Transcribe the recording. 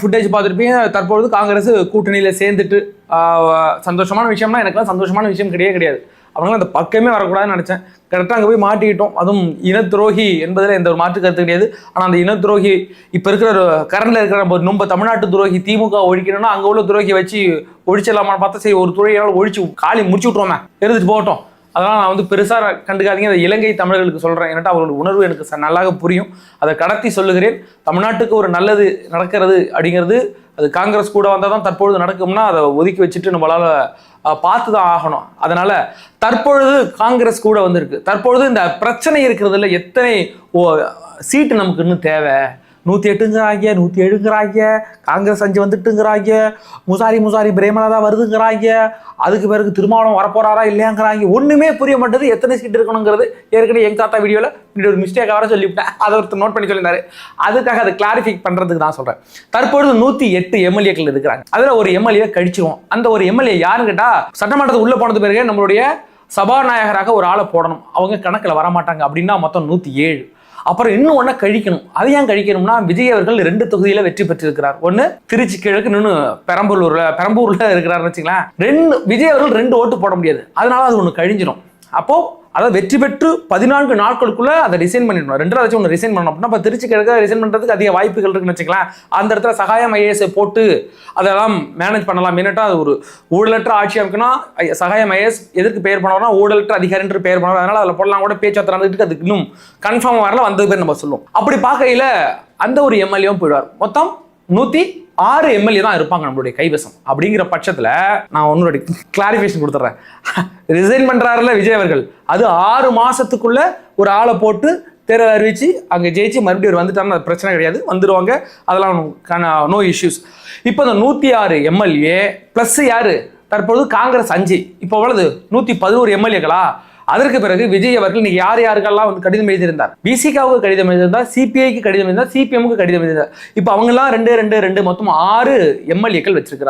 Footage பார்த்துருப்பீங்க. தற்பொழுது காங்கிரஸ் கூட்டணியில் சேர்ந்துட்டு சந்தோஷமான விஷயம்னா எனக்குலாம் சந்தோஷமான விஷயம் கிடையாது. அவங்களாம் அந்த பக்கமே வரக்கூடாதுன்னு நினச்சேன். கரெக்டாக அங்கே போய் மாட்டிக்கிட்டோம். அதுவும் இனத்துரோகி என்பதில் எந்த ஒரு மாற்று கருத்து கிடையாது. ஆனால் அந்த இனத்துரோகி இப்போ இருக்கிற கரண்டில் இருக்கிற நம்ம தமிழ்நாட்டு துரோகி திமுக ஒழிக்கணும்னா அங்கே உள்ள துரோகி வச்சு ஒழிச்சிடலாமான்னு பார்த்தா சரி ஒரு துறையால் ஒழிச்சு காலி முடிச்சு விட்ருவோமே, இருந்துட்டு போகட்டும். அதனால் நான் பெருசாக கண்டுக்காதீங்க. அந்த இலங்கை தமிழர்களுக்கு சொல்கிறேன். ஏன்னா அவங்களோட உணர்வு எனக்கு நல்லாக புரியும். அதை கடத்தி சொல்லுகிறேன். தமிழ்நாட்டுக்கு ஒரு நல்லது நடக்கிறது அப்படிங்கிறது அது காங்கிரஸ் கூட வந்தால் தான் தற்பொழுது நடக்கும்னா அதை ஒதுக்கி வச்சுட்டு நம்மளால் பார்த்து தான் ஆகணும். அதனால் தற்பொழுது காங்கிரஸ் கூட வந்திருக்கு. தற்பொழுது இந்த பிரச்சனை இருக்கிறதுல எத்தனை சீட்டு நமக்கு இன்னும் தேவை? 108ங்கிறாங்க, 107ங்கிறாங்க, காங்கிரஸ் 5 வந்துட்டுங்கிறாங்க, முசாரி பிரேமலதா வருதுங்கிறாங்க, அதுக்கு பிறகு திருமாவளவன் வரப்போறாரா இல்லையாங்கிறாங்க. ஒன்றுமே புரிய மாட்டேது. எத்தனை சீட் இருக்கணுங்கிறது ஏற்கனவே எங்கள் தாத்தா வீடியோவில் இப்படி ஒரு மிஸ்டேக் வர சொல்லிவிட்டேன். அதை ஒருத்தர் நோட் பண்ணி சொல்லியிருந்தாரு. அதுக்காக அதை கிளாரிஃபை பண்ணுறதுக்கு தான் சொல்கிறேன். தற்பொழுது 108 எம்எல்ஏக்கள் இருக்கிறாங்க. அதில் ஒரு எம்எல்ஏ கழிச்சிருவோம். அந்த ஒரு எம்எல்ஏ யாருன்னு கேட்டால் சட்டமன்றத்துக்கு உள்ளே போனது பிறகு நம்மளுடைய சபாநாயகராக ஒரு ஆளை போடணும். அவங்க கணக்கில் வரமாட்டாங்க. அப்படின்னா மொத்தம் 107. அப்புறம் இன்னும் ஒன்றை கழிக்கணும். அதை ஏன் கழிக்கணும்னா விஜய் அவர்கள் 2 தொகுதியில வெற்றி பெற்றிருக்கிறார். ஒன்று திருச்சி கிழக்கு, இன்னொன்று பெரம்பூர்ல இருக்கிறாருன்னு வச்சுக்கலாம். விஜய் அவர்கள் 2 ஓட்டு போட முடியாது. அதனால அது ஒன்று கழிஞ்சிடும். அப்போ அதாவது வெற்றி பெற்று 14 நாட்களுக்குள்ள அதை ரிசைன் பண்ணிடணும். 2 ஒன்று ரிசைன் பண்ணணும் அப்படின்னா இப்போ திருச்சி கிழக்கு ரிசைன் பண்ணுறதுக்கு அதிக வாய்ப்புகள் இருக்குன்னு வச்சுக்கலாம். அந்த இடத்துல சகாயம் ஐஏஎஸ் போட்டு அதெல்லாம் மேனேஜ் பண்ணலாம். மீனட்டா அது ஒரு ஊழலற்ற ஆட்சி அமைக்கணும். சகாயம் ஐஏஎஸ் எதற்கு பெயர் பண்ணுவோம்னா ஊழலற்ற அதிகாரின்ற பெயர் பண்ணுவோம். அதனால அதில் போடலாம் கூட பேச்சுவார்த்தை நடந்துட்டு அதுக்கு இன்னும் கன்ஃபார்ம் வரல, வந்தது பேர் நம்ம சொல்லுவோம். அப்படி பார்க்கையில் அந்த ஒரு எம்எல்ஏவும் போயிடுவார். மொத்தம் 106 எம்எல்ஏ தான் இருப்பாங்க நம்மளுடைய கைவசம். அப்படிங்கிற பட்சத்தில் நான் உன்னுடைய கிளாரிஃபிகேஷன் கொடுத்துட்றேன். ரிசைன் பண்ணுறாருல விஜய் அவர்கள், அது 6 மாதத்துக்குள்ள ஒரு ஆளை போட்டு தேர்தல் அறிவிச்சு அங்கே ஜெயிச்சு மறுபடியும் வந்துட்டாங்கன்னா அது பிரச்சனை கிடையாது, வந்துடுவாங்க. அதெல்லாம் நோ இஷ்யூஸ். இப்போ இந்த 106 எம்எல்ஏ ப்ளஸ் யாரு தற்போது காங்கிரஸ் 5, இப்போ எவ்வளவு 111 எம்எல்ஏக்களா? அதற்கு பிறகு விஜய் அவர்கள் இன்னைக்கு யாருக்கெல்லாம் கடிதம் எழுதியிருந்தார்? பிசிகாவுக்கு கடிதம் எழுதியிருந்தார், சிபிஐக்கு கடிதம் எழுதியிருந்தார், சிபிஎம்க்கு கடிதம் எழுதியிருந்தார். இப்போ அவங்கெல்லாம் 2 மொத்தம் 6 எம்எல்ஏக்கள் வச்சிருக்கிறார்.